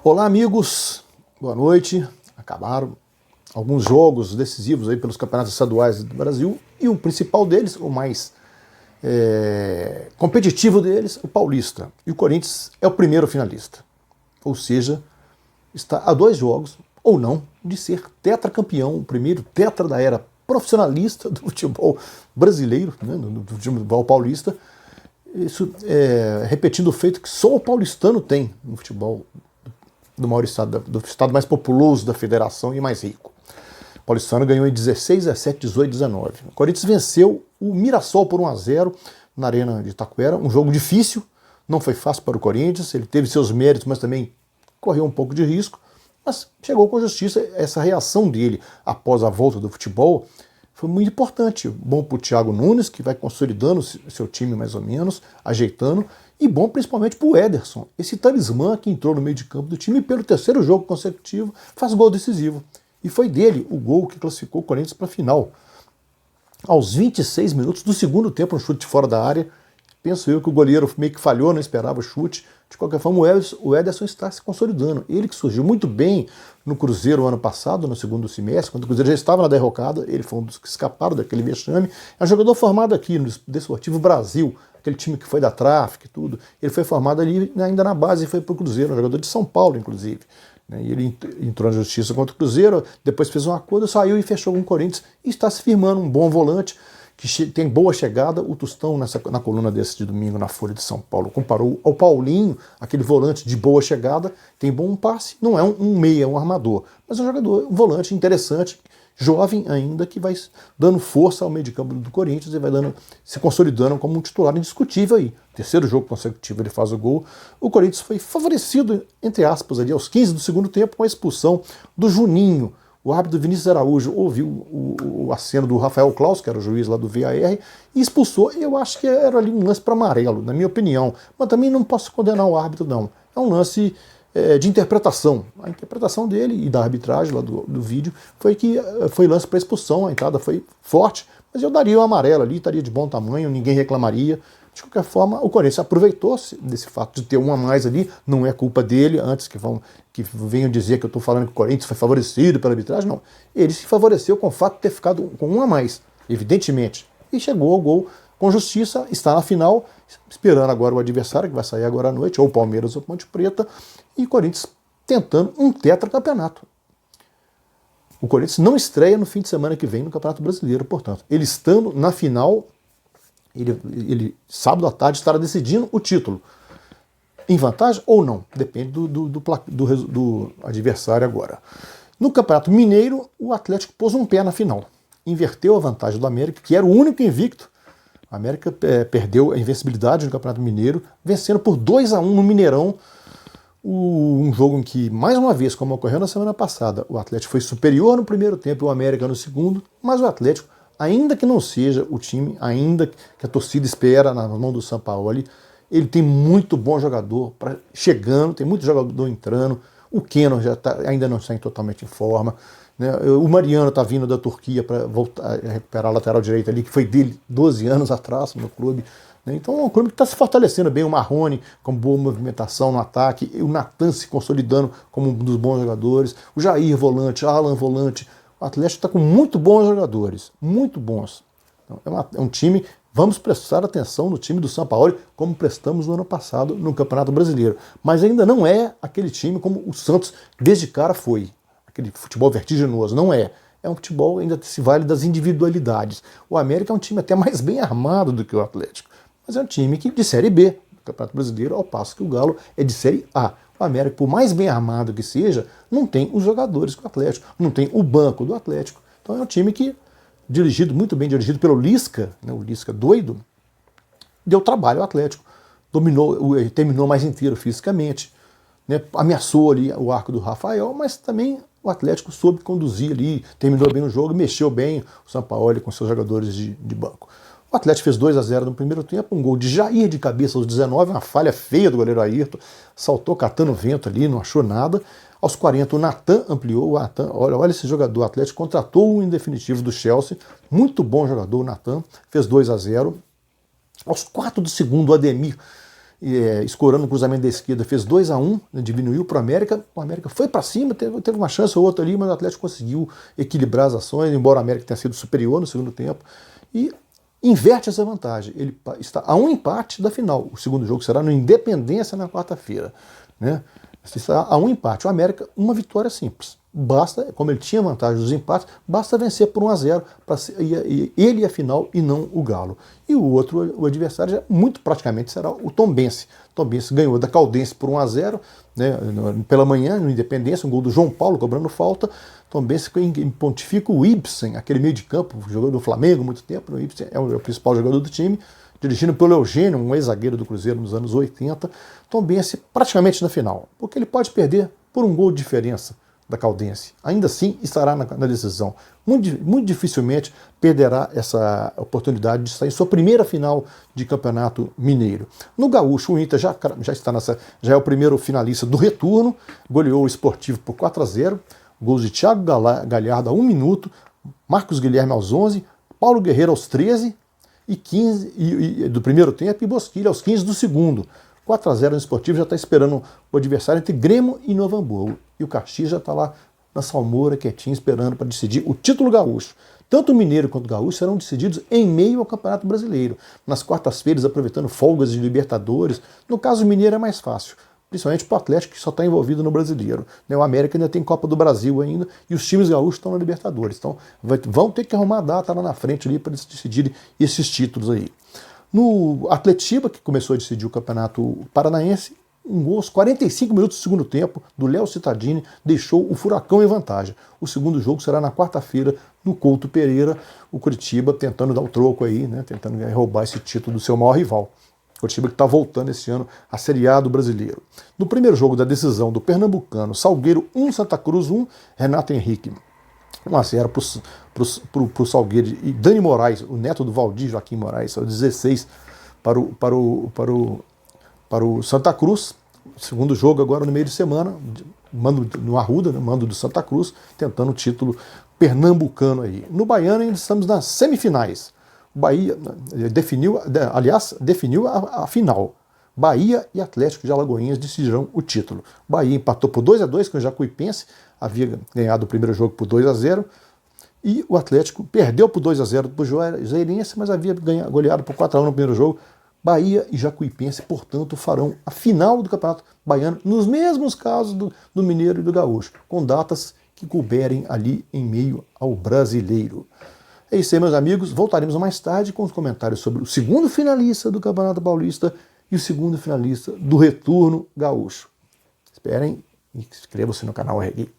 Olá, amigos, boa noite. Acabaram alguns jogos decisivos aí pelos campeonatos estaduais do Brasil e o principal deles, o mais competitivo deles, o Paulista. E o Corinthians é o primeiro finalista, ou seja, está a 2 jogos, ou não, de ser tetracampeão, o primeiro tetra da era profissionalista do futebol brasileiro, né, do futebol paulista. Isso repetindo o feito que só o paulistano tem no futebol do maior estado, do estado mais populoso da federação e mais rico. O paulistano ganhou em 16, 17, 18, 19. O Corinthians venceu o Mirassol por 1-0 na Arena de Itaquera, um jogo difícil, não foi fácil para o Corinthians, ele teve seus méritos, mas também correu um pouco de risco, mas chegou com justiça. Essa reação dele após a volta do futebol foi muito importante. Bom para o Thiago Nunes, que vai consolidando seu time mais ou menos, ajeitando, e bom principalmente para o Ederson, esse talismã que entrou no meio de campo do time e pelo 3º jogo consecutivo faz gol decisivo. E foi dele o gol que classificou o Corinthians para a final. Aos 26 minutos do segundo tempo, um chute fora da área, penso eu que o goleiro meio que falhou, não esperava o chute. De qualquer forma, o Ederson está se consolidando. Ele que surgiu muito bem no Cruzeiro ano passado, no segundo semestre, quando o Cruzeiro já estava na derrocada, ele foi um dos que escaparam daquele vexame. É um jogador formado aqui no Desportivo Brasil, aquele time que foi da Traffic e tudo. Ele foi formado ali ainda na base e foi para o Cruzeiro, um jogador de São Paulo, inclusive. E ele entrou na justiça contra o Cruzeiro, depois fez um acordo, saiu e fechou com o Corinthians e está se firmando um bom volante, que tem boa chegada. O Tostão, na coluna desse de domingo na Folha de São Paulo, comparou ao Paulinho, aquele volante de boa chegada, tem bom passe, não é um meia, um armador, mas é um jogador, um volante interessante, jovem ainda, que vai dando força ao meio de campo do Corinthians e vai se consolidando como um titular indiscutível aí. 3º jogo consecutivo ele faz o gol. O Corinthians foi favorecido, entre aspas, ali aos 15 do segundo tempo, com a expulsão do Juninho. O árbitro Vinícius Araújo ouviu o aceno do Rafael Claus, que era o juiz lá do VAR, e expulsou. Eu acho que era ali um lance para amarelo, na minha opinião. Mas também não posso condenar o árbitro, não. É um lance de interpretação. A interpretação dele e da arbitragem lá do vídeo foi que foi lance para expulsão, a entrada foi forte, mas eu daria o amarelo ali, estaria de bom tamanho, ninguém reclamaria. De qualquer forma, o Corinthians aproveitou-se desse fato de ter um a mais ali, não é culpa dele, antes que venham dizer que eu estou falando que o Corinthians foi favorecido pela arbitragem, não. Ele se favoreceu com o fato de ter ficado com um a mais, evidentemente, e chegou ao gol com justiça, está na final, esperando agora o adversário, que vai sair agora à noite, ou o Palmeiras ou o Ponte Preta, e o Corinthians tentando um tetracampeonato. O Corinthians não estreia no fim de semana que vem no Campeonato Brasileiro, portanto, ele estando na final, ele sábado à tarde estará decidindo o título. Em vantagem ou não, depende do adversário agora. No Campeonato Mineiro, o Atlético pôs um pé na final. Inverteu a vantagem do América, que era o único invicto. A América perdeu a invencibilidade no Campeonato Mineiro, vencendo por 2-1 no Mineirão. Um jogo em que, mais uma vez, como ocorreu na semana passada, o Atlético foi superior no primeiro tempo e o América no segundo, mas o Atlético, ainda que não seja o time, ainda que a torcida espera na mão do Sampaoli, ele tem muito bom jogador chegando, tem muito jogador entrando. O Keno ainda não está totalmente em forma, né? O Mariano está vindo da Turquia para voltar a recuperar a lateral direita ali, que foi dele 12 anos atrás no clube. Né? Então é um clube que está se fortalecendo bem. O Marrone com boa movimentação no ataque, o Natan se consolidando como um dos bons jogadores, o Jair volante, Alan volante. O Atlético está com muito bons jogadores, muito bons. Então, é um time, vamos prestar atenção no time do Sampaoli, como prestamos no ano passado no Campeonato Brasileiro. Mas ainda não é aquele time como o Santos desde cara foi. Aquele futebol vertiginoso, não é. É um futebol ainda se vale das individualidades. O América é um time até mais bem armado do que o Atlético. Mas é um time de Série B do Campeonato Brasileiro, ao passo que o Galo é de Série A. O América, por mais bem armado que seja, não tem os jogadores do Atlético, não tem o banco do Atlético. Então é um time que, muito bem dirigido pelo Lisca, né, o Lisca doido, deu trabalho ao Atlético. Terminou mais inteiro fisicamente, né, ameaçou ali o arco do Rafael, mas também o Atlético soube conduzir ali, terminou bem o jogo, mexeu bem o Sampaoli com seus jogadores de banco. O Atlético fez 2-0 no primeiro tempo, um gol de Jair de cabeça aos 19, uma falha feia do goleiro Ayrton, saltou catando vento ali, não achou nada. Aos 40 o Natan ampliou, olha esse jogador, o Atlético contratou um em definitivo do Chelsea, muito bom jogador o Natan, fez 2-0. Aos 4 do segundo o Ademir escorando o cruzamento da esquerda, fez 2-1, né, diminuiu para o América foi para cima, teve uma chance ou outra ali, mas o Atlético conseguiu equilibrar as ações, embora o América tenha sido superior no segundo tempo, e inverte essa vantagem. Ele está a um empate da final. O segundo jogo será no Independência na quarta-feira, né? Está a um empate. O América, uma vitória simples. Basta, como ele tinha vantagem dos empates, basta vencer por 1-0 para ele a final e não o Galo. E o adversário já muito praticamente será o Tombense. O Tombense ganhou da Caldense por 1-0, né, pela manhã, no Independência, um gol do João Paulo cobrando falta. Tombense pontifica o Ibsen, aquele meio de campo, jogador do Flamengo há muito tempo. O Ibsen é o principal jogador do time, dirigido pelo Eugênio, um ex-zagueiro do Cruzeiro nos anos 80. Tombense praticamente na final, porque ele pode perder por um gol de diferença da Caldense. Ainda assim, estará na decisão. Muito dificilmente perderá essa oportunidade de estar em sua primeira final de campeonato mineiro. No Gaúcho, o Inter já é o primeiro finalista do retorno, goleou o Sportivo por 4-0, gols de Thiago Galhardo a 1 minuto, Marcos Guilherme aos 11, Paulo Guerreiro aos 13 e 15 do primeiro tempo e Bosquilha aos 15 do segundo. 4-0 no Sportivo, já está esperando o adversário entre Grêmio e Novo Hamburgo. E o Caxias já está lá na salmoura, quietinho, esperando para decidir o título gaúcho. Tanto o Mineiro quanto o Gaúcho serão decididos em meio ao Campeonato Brasileiro, nas quartas-feiras, aproveitando folgas de Libertadores. No caso, o Mineiro é mais fácil, principalmente para o Atlético, que só está envolvido no Brasileiro. O América ainda tem Copa do Brasil ainda, e os times gaúchos estão na Libertadores. Então, vão ter que arrumar a data lá na frente ali para decidirem esses títulos aí. No Atletiba, que começou a decidir o Campeonato Paranaense, um gol aos 45 minutos do segundo tempo, do Léo Cittadini, deixou o Furacão em vantagem. O segundo jogo será na quarta-feira, no Couto Pereira, o Curitiba tentando dar o troco aí, né, tentando roubar esse título do seu maior rival. O Curitiba que está voltando esse ano à Série A do Brasileiro. No primeiro jogo da decisão do Pernambucano, Salgueiro 1, Santa Cruz 1, Renato Henrique 1-0 para o Salgueiro e Dani Moraes, o neto do Valdir Joaquim Moraes, 16 para o Santa Cruz. Segundo jogo agora no meio de semana, mando no Arruda, né, mando do Santa Cruz, tentando o título pernambucano aí. No Baiano ainda estamos nas semifinais. O Bahia definiu a final. Bahia e Atlético de Alagoinhas decidirão o título. Bahia empatou por 2-2 com o Jacuipense, havia ganhado o primeiro jogo por 2-0, e o Atlético perdeu por 2-0 para o Juazeirense, mas havia goleado por 4-1 no primeiro jogo. Bahia e Jacuipense, portanto, farão a final do Campeonato Baiano, nos mesmos casos do Mineiro e do Gaúcho, com datas que couberem ali em meio ao Brasileiro. É isso aí, meus amigos. Voltaremos mais tarde com os comentários sobre o segundo finalista do Campeonato Paulista e o segundo finalista do Retorno Gaúcho. Esperem e inscrevam-se no canal RG.